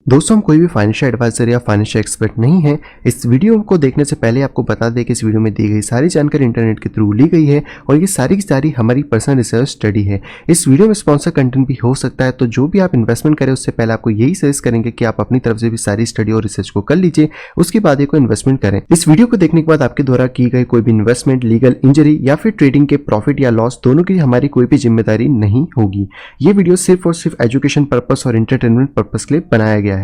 दोस्तों, हम कोई भी फाइनेंशियल एडवाइजर या फाइनेंशियल एक्सपर्ट नहीं है। इस वीडियो को देखने से पहले आपको बता दें कि इस वीडियो में दी गई सारी जानकारी इंटरनेट के थ्रू ली गई है और ये सारी की सारी हमारी पर्सनल रिसर्च स्टडी है। इस वीडियो में स्पॉन्सर कंटेंट भी हो सकता है, तो जो भी आप इन्वेस्टमेंट करें उससे पहले आपको यही सजेस्ट करेंगे कि आप अपनी तरफ से भी सारी स्टडी और रिसर्च को कर लीजिए, उसके बाद ही कोई इन्वेस्टमेंट करें। इस वीडियो को देखने के बाद आपके द्वारा की गई कोई भी इन्वेस्टमेंट, लीगल इंजरी या फिर ट्रेडिंग के प्रॉफिट या लॉस दोनों की हमारी कोई भी जिम्मेदारी नहीं होगी। ये वीडियो सिर्फ और सिर्फ एजुकेशन पर्पस और एंटरटेनमेंट पर्पस के लिए बनाया गया है।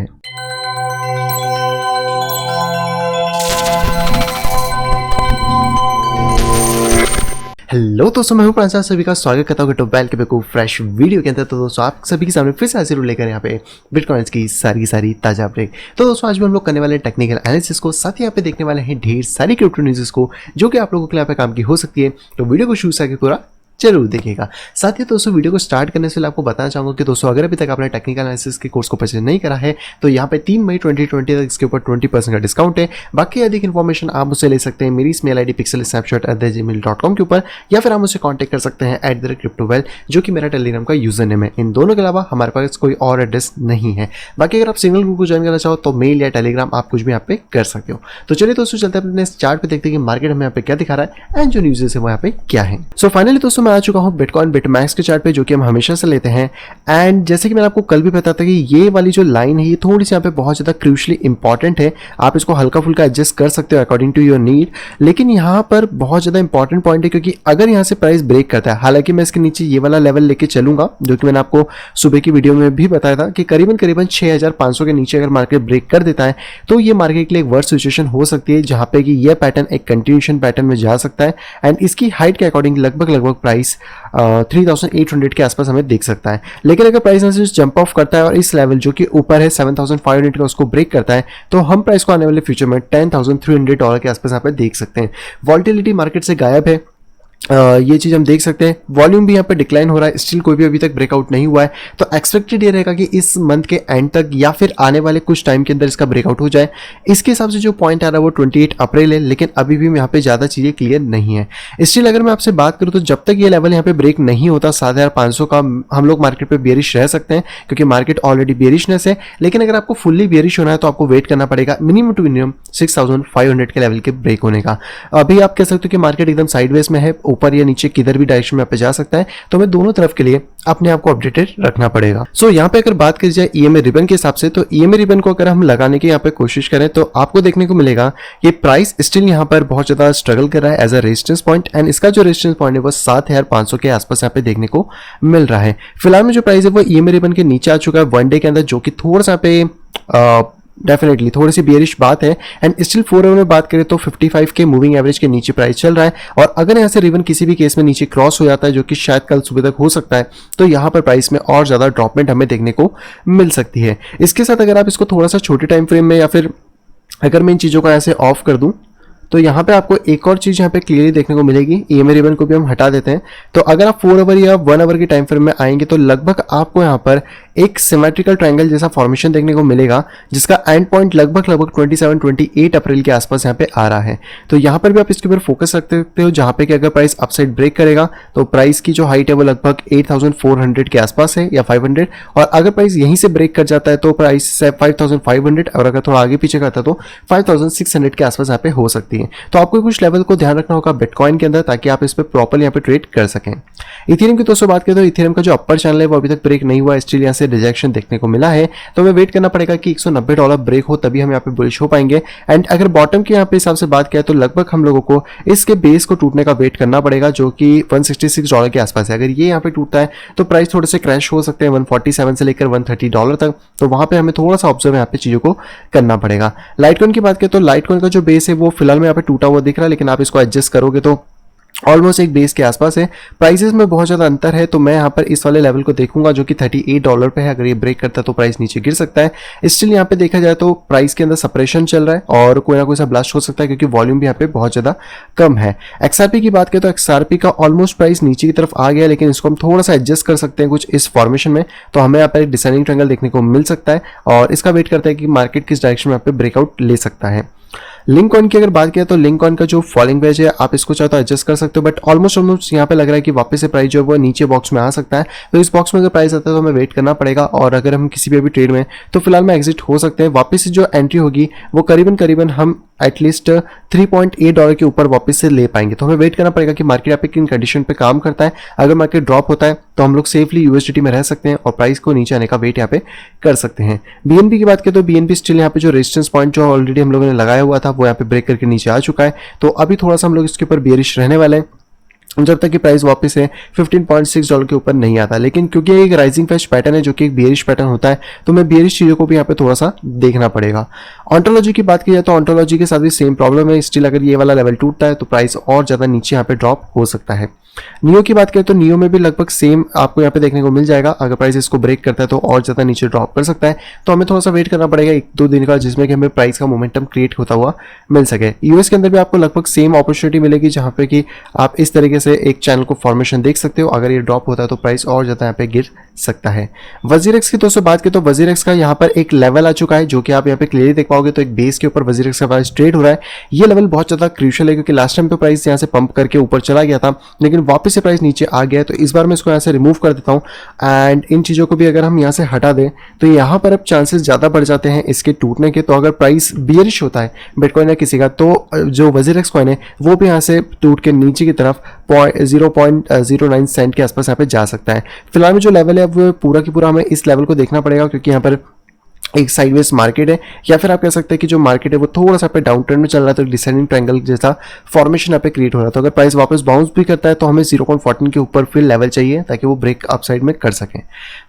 हेलो दोस्तों, मैं हूं प्रांशल, सभी का स्वागत करता हूं टॉप के बेकूफ फ्रेश वीडियो के अंदर। तो दोस्तों, आप सभी के सामने फिर से हाजिर लेकर यहाँ पे बिटकॉइंस की सारी ताजा अपडेट। तो दोस्तों, आज भी हम लोग करने वाले हैं टेक्निकल एनालिसिस को, साथ ही यहाँ पे देखने वाले हैं ढेर सारी क्रिप्टो न्यूज़ को जो कि आप लोगों के लिए यहाँ पे काम की हो सकती है। तो वीडियो को शुरू से पूरा जरूर देखिएगा। साथ ही दोस्तों, वीडियो को स्टार्ट करने से पहले आपको बताना चाहूंगा कि दोस्तों, अगर अभी तक आपने टेक्निकल एनालिसिस के कोर्स को परचेज नहीं करा है तो यहाँ पे 3 मई 2020 तक इसके ऊपर 20% का डिस्काउंट है। बाकी अधिक इन्फॉर्मेशन आप मुझसे ले सकते हैं मेरी इस मेल आईडी pixelsnapshot@gmail.com के ऊपर, या फिर आप मुझसे कॉन्टैक्ट कर सकते हैं @cryptowell, जो कि मेरा टेलीग्राम का यूजर नेम है। इन दोनों के अलावा हमारे पास कोई और एड्रेस नहीं है। बाकी अगर आप सिंगल ग्रुप को ज्वाइन करना चाहो तो मेल या टेलीग्राम आप कुछ भी यहाँ पे कर सकते हो। तो चलिए दोस्तों, चलते हैं अपने चार्ट पे, देखते हैं कि मार्केट हमें यहाँ पे क्या दिखा रहा है एंड जो न्यूज़ है वो यहाँ पे क्या है। सो फाइनली दोस्तों, मैं आ चुका हूँ बिटकॉइन बिटमैक्स के चार्ट पे, जो कि हम हमेशा से लेते हैं। एंड जैसे कि मैंने आपको कल भी बताया था कि ये वाली जो लाइन है ये थोड़ी सी यहाँ पे बहुत ज़्यादा क्रूशली इंपॉर्टेंट है। आप इसको हल्का फुल्का एडजस्ट कर सकते हो अकॉर्डिंग टू योर नीड, लेकिन यहाँ पर बहुत ज़्यादा इंपॉर्टेंट पॉइंट है, क्योंकि अगर यहाँ से प्राइस ब्रेक करता है, हालांकि मैं इसके नीचे ये वाला लेवल लेके चलूंगा जो कि मैंने आपको सुबह की वीडियो में भी बताया था कि करीबन 6500 के नीचे अगर मार्केट ब्रेक कर देता है तो ये मार्केट के लिए एक वर्स्ट सिचुएशन हो सकती है, जहाँ पे कि ये पैटर्न एक कंटिन्यूएशन पैटर्न में जा सकता है। एंड इसकी हाइट के अकॉर्डिंग लगभग प्राइस 3800 के आसपास हमें देख सकता है। लेकिन अगर प्राइस से जंप ऑफ करता है और इस लेवल जो कि ऊपर है 7500 का उसको ब्रेक करता है, तो हम प्राइस को आने वाले फ्यूचर में $10,300 के आसपास यहाँ पे देख सकते हैं। वॉल्टिलिटी मार्केट से गायब है, ये चीज़ हम देख सकते हैं। वॉल्यूम भी यहाँ पे डिक्लाइन हो रहा है, स्टिल कोई भी अभी तक ब्रेकआउट नहीं हुआ है। तो एक्सपेक्टेड ये रहेगा कि इस मंथ के एंड तक या फिर आने वाले कुछ टाइम के अंदर इसका ब्रेकआउट हो जाए। इसके हिसाब से जो पॉइंट आ रहा है वो 28 अप्रैल है, लेकिन अभी भी यहाँ पे ज़्यादा चीज़ें क्लियर नहीं है। स्टिल अगर मैं आपसे बात करूँ तो जब तक ये लेवल यहाँ पे ब्रेक नहीं होता 7500 का, हम लोग मार्केट पर बेरिश रह सकते हैं, क्योंकि मार्केट ऑलरेडी बेरिशनेस है। लेकिन अगर आपको फुल्ली बेरिश होना है तो आपको वेट करना पड़ेगा मिनिमम टू मिनिमम 6500 के लेवल के ब्रेक होने का। अभी आप कह सकते हो कि मार्केट एकदम साइडवेज में है, ऊपर या नीचे किधर भी डायरेक्शन में आप जा सकता है। तो हमें दोनों तरफ के लिए अपने आप को अपडेटेड रखना पड़ेगा। सो यहाँ पे अगर बात करी जाए ईएमए रिबन के हिसाब से, तो ईएमए रिबन को अगर हम लगाने की यहाँ पे कोशिश करें तो आपको देखने को मिलेगा ये प्राइस स्टिल यहाँ पर बहुत ज्यादा स्ट्रगल कर रहा है as a resistance point. And इसका जो रेजिस्टेंस पॉइंट है वो 7500 के आसपास यहाँ पे देखने को मिल रहा है। फिलहाल में जो प्राइस है वो ईएमए रिबन के नीचे आ चुका है वन डे के अंदर, जो कि थोड़ा सा पे डेफिनेटली थोड़ी सी बेरिश बात है। एंड स्टिल 4 आवर में बात करें तो 55 के मूविंग एवरेज के नीचे प्राइस चल रहा है। और अगर यहाँ से रिबन किसी भी केस में नीचे क्रॉस हो जाता है, जो कि शायद कल सुबह तक हो सकता है, तो यहाँ पर प्राइस में और ज्यादा ड्रॉपमेंट हमें देखने को मिल सकती है। इसके साथ अगर आप इसको थोड़ा सा छोटे टाइम फ्रेम में, या फिर अगर मैं इन चीजों को ऐसे ऑफ कर दूं, तो यहाँ पे आपको एक और चीज यहाँ पे क्लियरली देखने को मिलेगी। ईएमए रिबन को भी हम हटा देते हैं। तो अगर आप 4 आवर या 1 आवर के टाइम फ्रेम में आएंगे तो लगभग आपको यहाँ पर एक सिमेट्रिकल ट्रायंगल जैसा फॉर्मेशन देखने को मिलेगा, जिसका एंड पॉइंट लगभग 27-28 अप्रैल के आसपास यहाँ पे आ रहा है। तो यहाँ पर भी आप इसके ऊपर फोकस रख सकते हो, जहाँ पे कि अगर प्राइस अपसाइड ब्रेक करेगा तो प्राइस की जो हाइट है वो लगभग 8400 के आसपास है या 500, और अगर प्राइस यहीं से ब्रेक कर जाता है तो प्राइस 5500, और अगर थोड़ा आगे पीछे करता तो 5600 के आसपास यहाँ पे हो सकती है। तो आपको कुछ लेवल को ध्यान रखना होगा बिटकॉइन के अंदर, ताकि आप इस पे प्रॉपर यहाँ पे ट्रेड कर सकें। इथेरियम की दोस्तों बात करें तो इथेरियम का जो अपर चैनल है वो अभी तक ब्रेक नहीं हुआ, स्टिल यहाँ से रिजेक्शन देखने को मिला है। तो हमें वेट करना पड़ेगा कि $190 ब्रेक हो, तभी हम यहाँ पे बुलिश हो पाएंगे। एंड अगर बॉटम के यहाँ पे हिसाब से बात किया तो लगभग हम लोगों को इसके बेस को टूटने का वेट करना पड़ेगा, जो कि $166 के आसपास है। अगर ये यहाँ पे टूटता है तो प्राइस थोड़े से क्रैश हो सकते हैं 147 से लेकर $130 तक। तो वहां पे हमें थोड़ा सा ऑब्जर्व यहाँ पे चीजों को करना पड़ेगा। लाइटकॉइन की बात करें तो लाइटकॉइन का जो बेस है वो फिलहाल में यहाँ पे टूटा हुआ दिख रहा है, लेकिन आप इसको एडजस्ट करोगे तो ऑलमोस्ट एक बेस के आसपास है। प्राइसेस में बहुत ज्यादा अंतर है, तो मैं यहाँ पर इस वाले लेवल को देखूंगा जो कि $38 पे है। अगर ये ब्रेक करता है तो प्राइस नीचे गिर सकता है। स्टिल यहाँ पे देखा जाए तो प्राइस के अंदर सप्रेशन चल रहा है और कोई ना कोई सा ब्लास्ट हो सकता है, क्योंकि वॉल्यूम भी यहाँ पे बहुत ज्यादा कम है। XRP की बात करें तो XRP का ऑलमोस्ट प्राइस नीचे की तरफ आ गया, लेकिन इसको हम थोड़ा सा एडजस्ट कर सकते हैं कुछ इस फॉर्मेशन में। तो हमें यहाँ पर एक डिसेंडिंग ट्रायंगल देखने को मिल सकता है, और इसका वेट करता है कि मार्केट किस डायरेक्शन में यहाँ पे ब्रेकआउट ले सकता है। लिंक कॉइन की अगर बात किया तो लिंक कॉइन का जो फॉलिंग वेज है आप इसको चाहे तो एडजस्ट कर सकते हो, बट ऑलमोस्ट यहाँ पे लग रहा है कि वापस से प्राइस जो है वो नीचे बॉक्स में आ सकता है। तो इस बॉक्स में अगर प्राइस आता है तो हमें वेट करना पड़ेगा, और अगर हम किसी भी अभी ट्रेड में तो फिलहाल में एग्जिट हो सकते हैं। वापस से जो एंट्री होगी वो करीबन हम एटलीस्ट $3.8 के ऊपर वापस से ले पाएंगे। तो हमें वेट करना पड़ेगा कि मार्केट यहाँ पे किन कंडीशन पे काम करता है। अगर मार्केट ड्रॉप होता है तो हम लोग सेफली यूएसडीटी में रह सकते हैं और प्राइस को नीचे आने का वेट यहाँ पे कर सकते हैं। बीएनबी की बात करें तो बीएनबी स्टिल यहाँ पे जो रेजिस्टेंस पॉइंट जो ऑलरेडी हम लोगों ने लगाया हुआ था वो यहाँ पे ब्रेक करके नीचे आ चुका है। तो अभी थोड़ा सा हम लोग इसके ऊपर बेयरिश रहने वाले हैं जब तक कि प्राइस वापस से $15.6 के ऊपर नहीं आता। लेकिन क्योंकि एक राइजिंग फेज पैटर्न है जो कि एक बेयरिश पैटर्न होता है, तो मैं बेयरिश चीज़ों को भी यहाँ पे थोड़ा सा देखना पड़ेगा। ऑन्टोलॉजी की बात की जाए तो ऑन्टोलॉजी के साथ भी सेम प्रॉब्लम है। स्टिल अगर ये वाला लेवल टूटता है तो प्राइस और ज़्यादा नीचे यहाँ पे ड्रॉप हो सकता है। नियो की बात करें तो नियो में भी लगभग सेम आपको यहाँ पे देखने को मिल जाएगा। अगर प्राइस इसको ब्रेक करता है तो और ज़्यादा नीचे ड्रॉप कर सकता है। तो हमें थोड़ा सा वेट करना पड़ेगा 1-2 दिन का, जिसमें कि हमें प्राइस का मोमेंटम क्रिएट होता हुआ मिल सके। यूएस के अंदर भी आपको लगभग सेम अपॉर्चुनिटी मिलेगी, जहाँ पे कि आप इस तरीके से एक चैनल को फॉर्मेशन देख सकते हो। अगर ये ड्रॉप होता है तो प्राइस और ज़्यादा यहाँ पे गिर सकता है। वजीरेक्स की दोस्तों बात करें तो वजीरेक्स का यहाँ पर एक लेवल आ चुका है जो कि आप यहाँ पे क्लियरली देख पाओगे। तो एक बेस के ऊपर वजीरेक्स का प्राइस ट्रेड हो रहा है। ये लेवल बहुत ज़्यादा क्रूशियल है क्योंकि लास्ट टाइम तो प्राइस यहाँ से पंप करके ऊपर चला गया था, लेकिन वापस से प्राइस नीचे आ गया है। तो इस बार मैं इसको यहाँ से रिमूव कर देता हूँ एंड इन चीज़ों को भी अगर हम यहाँ से हटा दें तो यहाँ पर अब चांसेस ज़्यादा बढ़ जाते हैं इसके टूटने के। तो अगर प्राइस बियरिश होता है बिटकॉइन या किसी का, तो जो वजीरेक्स कॉइन है वो भी यहाँ से टूट के नीचे की तरफ 0.09 सेंट के आसपास यहाँ पे जा सकता है। फिलहाल में जो लेवल है वो पूरा की पूरा हमें इस लेवल को देखना पड़ेगा, क्योंकि यहाँ पर एक साइडवेज मार्केट है, या फिर आप कह सकते हैं कि जो मार्केट है वो थोड़ा सा पे डाउन ट्रेंड में चल रहा है। तो डिसेंडिंग ट्रायंगल जैसा फॉर्मेशन यहाँ पे क्रिएट हो रहा है। तो अगर प्राइस वापस बाउंस भी करता है तो हमें 0.14 के ऊपर फिर लेवल चाहिए ताकि वो ब्रेक अपसाइड में कर सकें।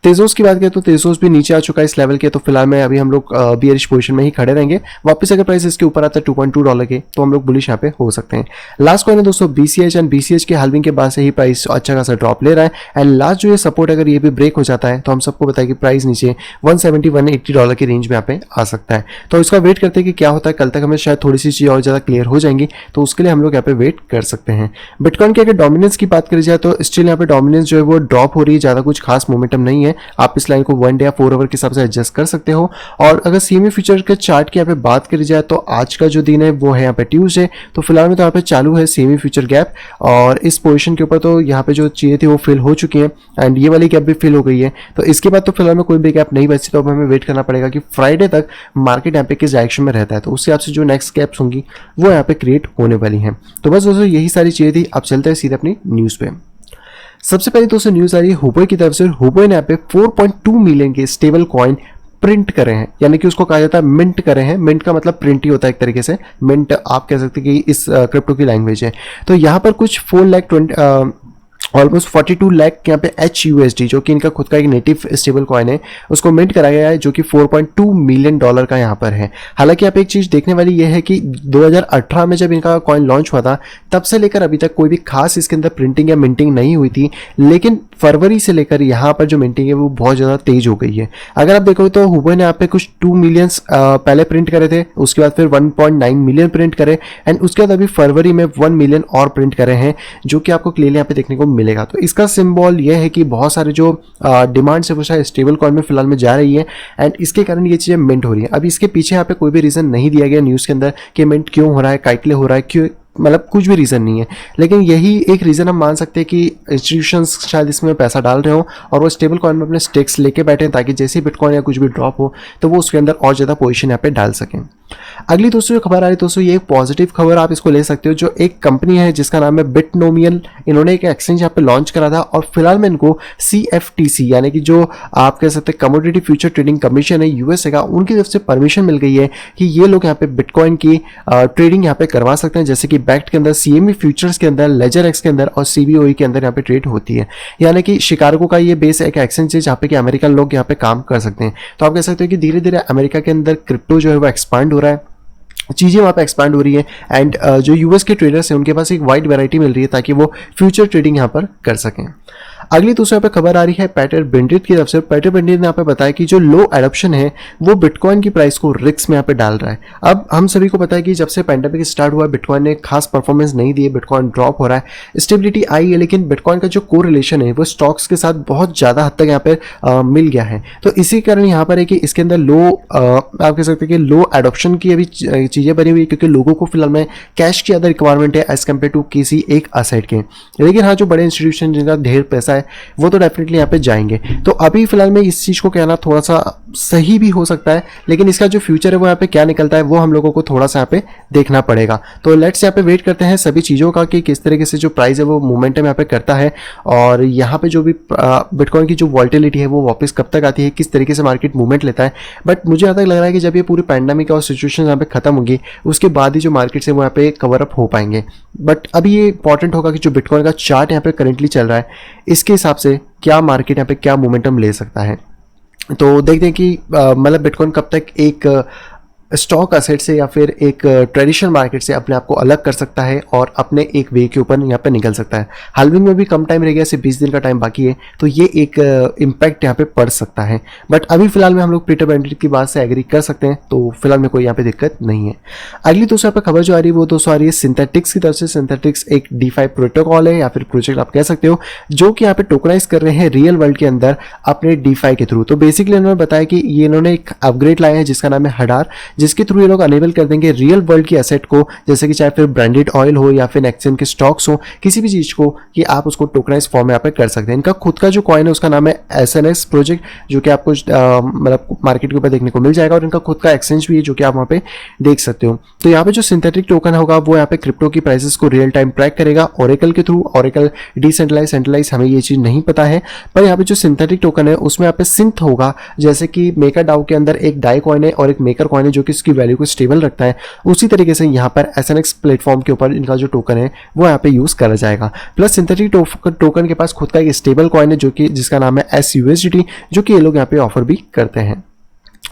तेजोस की बात करें तो तेजोस भी नीचे आ चुका है इस लेवल के। तो फिलहाल में अभी हम लोग बियरिश पोजीशन में ही खड़े रहेंगे। वापस अगर प्राइस इसके ऊपर आता है $2.2 के तो हम लोग बुलिश यहाँ पे हो सकते हैं। लास्ट कॉइन है दोस्तों BCH, एंड BCH के हाल्विंग के बाद से ही प्राइस अच्छा खासा ड्रॉप ले रहा है। एंड लास्ट जो ये सपोर्ट अगर ये भी ब्रेक हो जाता है तो हम सबको बताया कि प्राइस नीचे $170-180 की रेंज में यहाँ पे आ सकता है। तो इसका वेट करते हैं कि क्या होता है। कल तक हमें शायद थोड़ी सी चीज़ और ज़्यादा क्लियर हो जाएंगी, तो उसके लिए हम लोग यहाँ पे वेट कर सकते हैं। बिटकॉइन की अगर डोमिनेंस की बात करी जाए तो स्टिल यहाँ पे डोमिनेंस जो है वो ड्रॉप हो रही है, ज़्यादा कुछ खास मोमेंटम नहीं है। आप इस लाइन को 1 डे या 4 आवर के हिसाब से एडजस्ट कर सकते हो। और अगर CME फ्यूचर के चार्ट की यहाँ पे बात करी जाए तो आज का जो दिन है वो है यहाँ पे ट्यूसडे। तो फिलहाल में तो यहाँ पे चालू है CME फ्यूचर गैप, और इस पोजिशन के ऊपर तो यहाँ पे जो चीज़ें थी वो फिल हो चुकी हैं एंड ये वाली गैप भी फिल हो गई है। तो इसके बाद तो फिलहाल में कोई भी गैप नहीं बचती। तो अब हमें वेट करना पड़ेगा कि फ्राइडे तक मार्केट यहाँ पे किस डायरेक्शन में रहता है। तो उससे आपसे जो नेक्स्ट गैप्स होंगी वो यहाँ पे क्रिएट होने वाली हैं। तो बस दोस्तों यही सारी चीज़ें थी। अब चलते हैं सीधे अपनी न्यूज़ पे। सबसे पहले दोस्तों न्यूज़ आ रही है हुबई की तरफ से। हुबई ने यहाँ पे 4.2 मिलियन के स्टेबल कॉइन प्रिंट करे हैं, यानी कि उसको कहा जाता है मिंट करे हैं। मिंट का मतलब प्रिंट ही होता है एक तरीके से। मिंट आप कह सकते हैं कि इस क्रिप्टो की लैंग्वेज है। तो यहाँ पर कुछ 4 ऑलमोस्ट 42 लाख यहाँ पे HUSD, जो कि इनका खुद का एक नेटिव स्टेबल कॉइन है, उसको मिंट कराया गया है, जो कि $4.2 मिलियन का यहाँ पर है। हालांकि यहाँ पे एक चीज़ देखने वाली यह है कि 2018 में जब इनका कॉइन लॉन्च हुआ था तब से लेकर अभी तक कोई भी खास इसके अंदर प्रिंटिंग या मिंटिंग नहीं हुई थी, लेकिन फरवरी से लेकर यहाँ पर जो मिंटिंग है वो बहुत ज़्यादा तेज हो गई है। अगर आप देखो तो हुबई ने यहाँ पे कुछ 2 मिलियन पहले प्रिंट करे थे, उसके बाद फिर 1.9 मिलियन प्रिंट करे, एंड उसके बाद अभी फरवरी में 1 मिलियन और प्रिंट करे हैं, जो कि आपको क्लियरली यहाँ पे देखने को मिलेगा। तो इसका सिंबल यह है कि बहुत सारे जो डिमांड है वो शायद स्टेबल कॉइन में फिलहाल में जा रही है, एंड इसके कारण ये चीज़ें मिंट हो रही है। अभी इसके पीछे यहाँ पे कोई भी रीज़न नहीं दिया गया न्यूज़ के अंदर कि मिंट क्यों हो रहा है, काइटले हो रहा है, क्यों, मतलब कुछ भी रीज़न नहीं है। लेकिन यही एक रीज़न हम मान सकते हैं कि इंस्टीट्यूशंस शायद इसमें पैसा डाल रहे हो और वो स्टेबल कॉइन में अपने स्टेक्स लेके बैठे हैं, ताकि जैसे ही बिटकॉइन या कुछ भी ड्रॉप हो तो वो उसके अंदर और ज़्यादा पोजीशन यहाँ पे डाल सकें। अगली दोस्तों जो खबर आ रही है दोस्तों, ये एक पॉजिटिव खबर आप इसको ले सकते हो। जो एक कंपनी है जिसका नाम है बिटनोमियल, इन्होंने एक एक्सचेंज यहाँ पे लॉन्च करा था और फिलहाल में इनको CFTC यानी कि जो आप कह सकते हैं कमोडिटी फ्यूचर ट्रेडिंग कमीशन है USA का, उनकी तरफ से परमिशन मिल गई है कि ये लोग यहाँ पे बिटकॉइन की ट्रेडिंग यहाँ पे करवा सकते हैं, जैसे कि बैक्ट के अंदर, CME फ्यूचर्स के अंदर, लेजर एक्स के अंदर और CBOE के अंदर यहाँ पे ट्रेड होती है। यानी कि शिकागो का ये बेस एक एक्सचेंज है जहाँ पे कि अमेरिकन लोग यहाँ पे काम कर सकते हैं। तो आप कह सकते हो कि धीरे धीरे अमेरिका के अंदर क्रिप्टो जो है वो एक्सपांड हो रहा है, चीज़ें वहाँ पे एक्सपांड हो रही है, एंड जो US के ट्रेडर्स हैं उनके पास एक वाइड वैरायटी मिल रही है ताकि वो फ्यूचर ट्रेडिंग यहाँ पर कर सकें। अगली दूसरे पे खबर आ रही है पैटर बेंडिट की तरफ से। पैटर बेंडिट ने यहाँ पे बताया कि जो लो एडॉप्शन है वो बिटकॉइन की प्राइस को रिस्क में यहाँ पे डाल रहा है। अब हम सभी को पता है कि जब से पैंडेमिक स्टार्ट हुआ बिटकॉइन ने खास परफॉर्मेंस नहीं दी है, बिटकॉइन ड्रॉप हो रहा है, स्टेबिलिटी आई है, लेकिन बिटकॉइन का जो कोरिलेशन है वो स्टॉक्स के साथ बहुत ज़्यादा हद तक यहाँ पे मिल गया है। तो इसी कारण यहाँ पर है कि इसके अंदर आप कह सकते हैं कि लो एडॉप्शन की अभी चीज़ें बनी हुई है, क्योंकि लोगों को फिलहाल में कैश की ज़्यादा रिक्वायरमेंट है एज कम्पेयर टू किसी एक असेट के। लेकिन हाँ, जो बड़े इंस्टीट्यूशन जिनका ढेर पैसा है वो तो डेफिनेटली यहाँ पे जाएंगे। तो अभी फिलहाल में इस चीज़ को कहना थोड़ा सा सही भी हो सकता है, लेकिन इसका जो फ्यूचर है वो यहाँ पे क्या निकलता है वो हम लोगों को थोड़ा सा यहाँ पे देखना पड़ेगा। तो लेट्स यहाँ पे वेट करते हैं सभी चीज़ों का कि किस तरीके से जो प्राइस है वो मोमेंटम यहाँ पे करता है, और यहाँ पे जो भी बिटकॉइन की जो वॉल्टिलिटी है वो वापस कब तक आती है, किस तरीके से मार्केट मूवमेंट लेता है। बट मुझे यहाँ तक लग रहा है कि जब ये पूरी पैंडेमिक और सिचुएशन यहाँ पे खत्म होगी उसके बाद ही जो मार्केट है वो यहाँ पे कवर अप हो पाएंगे। बट अभी ये इंपॉर्टेंट होगा कि जो बिटकॉइन का चार्ट यहाँ पे करेंटली चल रहा है इसके हिसाब से क्या मार्केट यहाँ पे क्या मोमेंटम ले सकता है। तो देखते हैं कि मतलब बिटकॉइन कब तक एक स्टॉक असेट से या फिर एक ट्रेडिशनल मार्केट से अपने आप को अलग कर सकता है और अपने एक वे के ऊपर यहाँ पे निकल सकता है। हाल्विंग में भी कम टाइम रह गया, सिर्फ 20 दिन का टाइम बाकी है, तो ये एक इम्पैक्ट यहाँ पे पड़ सकता है। बट अभी फिलहाल में हम लोग पीटर बेंडिट की बात से एग्री कर सकते हैं, तो फिलहाल में कोई यहाँ पे दिक्कत नहीं है। अगली दूसरा पे खबर जो आ रही है वो दोस्तों आ रही है सिंथेटिक्स की तरफ से। सिंथेटिक्स एक DeFi प्रोटोकॉल है या फिर प्रोजेक्ट आप कह सकते हो, जो कि यहाँ पे टोकनाइज कर रहे हैं रियल वर्ल्ड के अंदर अपने DeFi के थ्रू। तो बेसिकली इन्होंने बताया कि ये इन्होंने एक अपग्रेड लाया है जिसका नाम है हडार, जिसके थ्रू ये लोग अनेबल कर देंगे रियल वर्ल्ड की एसेट को, जैसे कि चाहे फिर ब्रांडेड ऑयल हो या फिर एक्सचेंज के स्टॉक्स हो, किसी भी चीज को, कि आप उसको टोकनाइज फॉर्म में यहाँ पे कर सकते हैं। इनका खुद का जो कॉइन है उसका नाम है SNS प्रोजेक्ट, जो कि आपको मतलब मार्केट के ऊपर देखने को मिल जाएगा, और इनका खुद का एक्सचेंज भी है जो कि आप वहाँ पे देख सकते हो। तो यहाँ पे जो सिंथेटिक टोकन होगा वो यहाँ पे क्रिप्टो की प्राइसेस को रियल टाइम ट्रैक करेगा ओरेकल के थ्रू। ओरेकल डिसेंट्रलाइज सेंट्रलाइज हमें ये चीज नहीं पता है, पर यहाँ पे जो सिंथेटिक टोकन है उसमें यहाँ पे सिंथ होगा, जैसे कि मेकर डाउ के अंदर एक डाई कॉइन है और एक मेकर कॉइन है जो कि इसकी वैल्यू को स्टेबल रखता है। उसी तरीके से यहाँ पर SNX प्लेटफॉर्म के ऊपर इनका जो टोकन है वो यहाँ पे यूज करा जाएगा। प्लस सिंथेटिक टोकन के पास खुद का एक स्टेबल कॉइन है जो कि जिसका नाम है SUSDT, जो कि ये लोग यहाँ पे ऑफर भी करते हैं।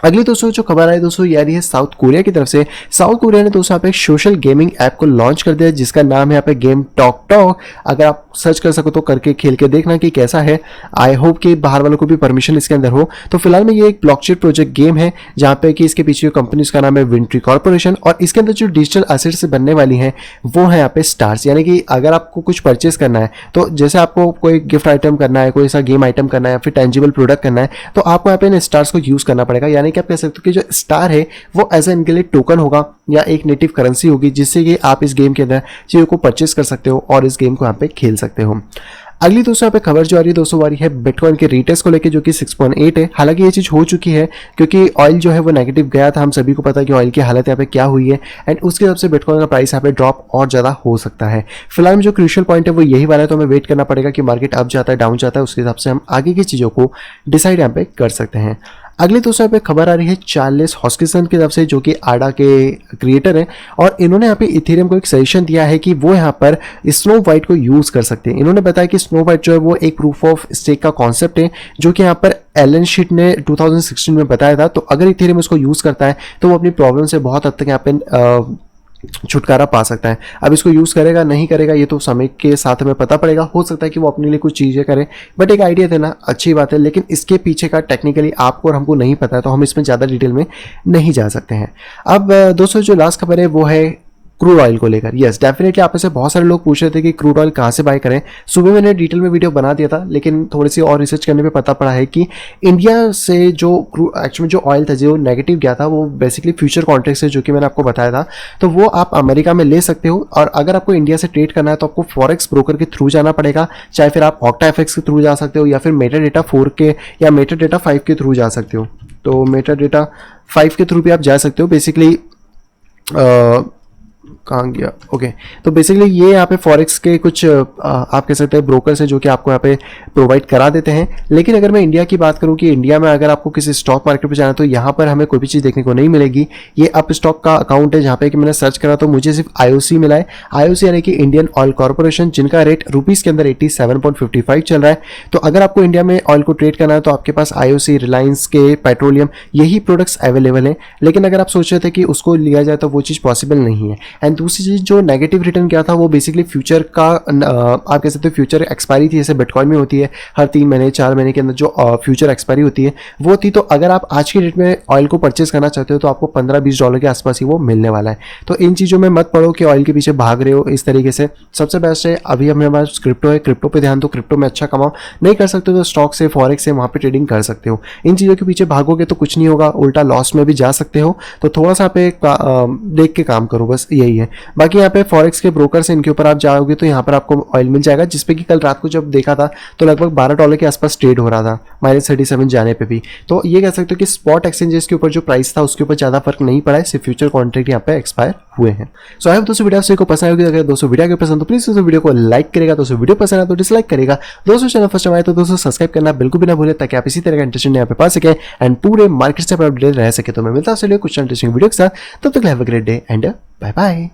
अगली दोस्तों जो खबर आई दोस्तों ये आ रही है साउथ कोरिया की तरफ से। साउथ कोरिया ने दोस्तों यहाँ पे एक सोशल गेमिंग ऐप को लॉन्च कर दिया है जिसका नाम है यहाँ पे गेम टॉक। अगर आप सर्च कर सको तो करके खेल के देखना कि कैसा है। आई होप कि बाहर वालों को भी परमिशन इसके अंदर हो। तो फिलहाल में ये एक ब्लॉकचेन प्रोजेक्ट गेम है जहाँ पे कि इसके पीछे कंपनी का नाम है विंट्री कॉर्पोरेशन, और इसके अंदर जो डिजिटल एसेट से बनने वाली है वो है यहाँ पे स्टार्स। यानी कि अगर आपको कुछ परचेस करना है, तो जैसे आपको कोई गिफ्ट आइटम करना है, कोई ऐसा गेम आइटम करना है या फिर टेंजिबल प्रोडक्ट करना है, तो आपको यहाँ पे इन स्टार्स को यूज करना पड़ेगा। यानी कि आप कह सकते हो कि जो स्टार है वो एज ए इनके लिए टोकन होगा या एक नेटिव करेंसी होगी, जिससे कि आप इस गेम के अंदर चीजों को परचेस कर सकते हो और इस गेम को यहाँ पे खेल सकते हो। अगली दोस्तों यहाँ पे खबर जो आ रही है दोस्तों आ रही है बिटकॉइन के रिटेस्ट को लेकर, जो कि 6.8 है। हालांकि ये चीज हो चुकी है क्योंकि ऑयल जो है वो नेगेटिव गया था। हम सभी को पता है कि ऑयल की हालत यहाँ पे क्या हुई है, एंड उसके हिसाब से बिटकॉइन का प्राइस यहाँ पे ड्रॉप और ज्यादा हो सकता है। फिलहाल में जो क्रूशियल पॉइंट है वो यही वाला है, तो हमें वेट करना पड़ेगा कि मार्केट अप जाता है डाउन जाता है, उसके हिसाब से हम आगे की चीजों को डिसाइड यहाँ पे कर सकते हैं। अगले दोस्तों पे खबर आ रही है चार्ल्स हॉस्किंसन की तरफ से, जो कि आडा के क्रिएटर हैं, और इन्होंने यहाँ पे इथेरियम को एक सजेशन दिया है कि वो यहाँ पर स्नो वाइट को यूज कर सकते हैं। इन्होंने बताया कि स्नो वाइट जो है वो एक प्रूफ ऑफ स्टेक का कॉन्सेप्ट है, जो कि यहाँ पर एलन शीट ने 2016 में बताया था। तो अगर इथेरियम इसको यूज करता है तो वो अपनी प्रॉब्लम से बहुत हद तक यहाँ पे छुटकारा पा सकता है। अब इसको यूज करेगा नहीं करेगा ये तो समय के साथ हमें पता पड़ेगा। हो सकता है कि वो अपने लिए कुछ चीजें करे, बट एक आइडिया देना अच्छी बात है, लेकिन इसके पीछे का टेक्निकली आपको और हमको नहीं पता है, तो हम इसमें ज्यादा डिटेल में नहीं जा सकते हैं। अब दोस्तों जो लास्ट खबर है वो है क्रूड ऑयल को लेकर। यस डेफिनेटली आप में से बहुत सारे लोग पूछ रहे थे कि क्रूड ऑयल कहाँ से बाय करें। सुबह मैंने डिटेल में वीडियो बना दिया था, लेकिन थोड़ी सी और रिसर्च करने पे पता पड़ा है कि इंडिया से जो एक्चुअली जो ऑयल था जो नेगेटिव गया था वो बेसिकली फ्यूचर कॉन्ट्रैक्ट से, जो कि मैंने आपको बताया था, तो वो आप अमेरिका में ले सकते हो। और अगर आपको इंडिया से ट्रेड करना है तो आपको फॉरेक्स ब्रोकर के थ्रू जाना पड़ेगा, चाहे फिर आप ऑक्टाएफएक्स के थ्रू जा सकते हो या फिर मेटाडेटा 4 के या मेटाडेटा 5 के थ्रू जा सकते हो। तो मेटाडेटा 5 के थ्रू भी आप जा सकते हो। बेसिकली कहाँ गया, ओके। तो बेसिकली ये यहाँ पे फॉरेक्स के कुछ आप कह सकते हैं ब्रोकर्स हैं जो कि आपको यहाँ पे प्रोवाइड करा देते हैं। लेकिन अगर मैं इंडिया की बात करूँ कि इंडिया में अगर आपको किसी स्टॉक मार्केट पे जाना है तो यहाँ पर हमें कोई भी चीज़ देखने को नहीं मिलेगी। ये अप स्टॉक का अकाउंट है जहाँ पे कि मैंने सर्च करा तो मुझे सिर्फ IOC मिला है। IOC यानी कि इंडियन ऑयल कॉर्पोरेशन, जिनका रेट रुपीज़ के अंदर 87.55 चल रहा है। तो अगर आपको इंडिया में ऑयल को ट्रेड करना है तो आपके पास IOC, रिलायंस के पेट्रोलियम यही प्रोडक्ट्स अवेलेबल हैं। लेकिन अगर आप सोच रहे थे कि उसको लिया जाए तो वो चीज़ पॉसिबल नहीं है। एंड दूसरी चीज़ जो नेगेटिव रिटर्न किया था वो बेसिकली फ्यूचर का आप कह सकते हो फ्यूचर एक्सपायरी थी, जैसे बिटकॉइन में होती है हर 3 महीने 4 महीने के अंदर जो फ्यूचर एक्सपायरी होती है वो थी। तो अगर आप आज की डेट में ऑयल को परचेज करना चाहते हो तो आपको $15-20 के आसपास ही वो मिलने वाला है। तो इन चीज़ों में मत पड़ो कि ऑयल के पीछे भाग रहे हो इस तरीके से। सबसे बेस्ट है अभी हमें पास क्रिप्टो है, क्रिप्टो पे ध्यान दो, क्रिप्टो में अच्छा कमाओ। नहीं कर सकते तो स्टॉक से, फॉरेक्स से वहाँ पे ट्रेडिंग कर सकते हो। इन चीज़ों के पीछे भागोगे तो कुछ नहीं होगा, उल्टा लॉस में भी जा सकते हो। तो थोड़ा सा पे देख के काम करो, बस यही है। बाकी यहाँ पे फॉरेक्स के ब्रोकर्स इनके ऊपर आप जाओगे तो यहाँ पर आपको ऑयल मिल जाएगा, जिसपे कि कल रात को जब देखा था तो लगभग $12 के आसपास ट्रेड हो रहा था, -37 जाने पे भी। तो ये कह सकते हो कि स्पॉट एक्सचेंजेस के ऊपर जो प्राइस था उसके ऊपर ज़्यादा फर्क नहीं पड़ा है, सिर्फ फ्यूचर कॉन्ट्रैक्ट यहाँ पे एक्सपायर हुए हैं। सो आई होप दोस्तों वीडियो को पसंद आएगी। अगर दोस्तों वीडियो पसंद तो प्लीज दोस्तों वीडियो को लाइक करेगा, दोस्तों वीडियो पसंद आए तो डिसलाइक करेगा। दोस्तों चैनल फर्स्ट टाइम आए तो दोस्तों सब्सक्राइब करना बिल्कुल भी ना भूले, ताकि आप इसी तरह का इंटरेस्टिंग यहाँ पे पा सके एंड पूरे मार्केट से अपडेट रह सके। तो मैं मिलता हूँ कुछ इंटरेस्टिंग वीडियो के साथ, तब तक have a great day and bye bye.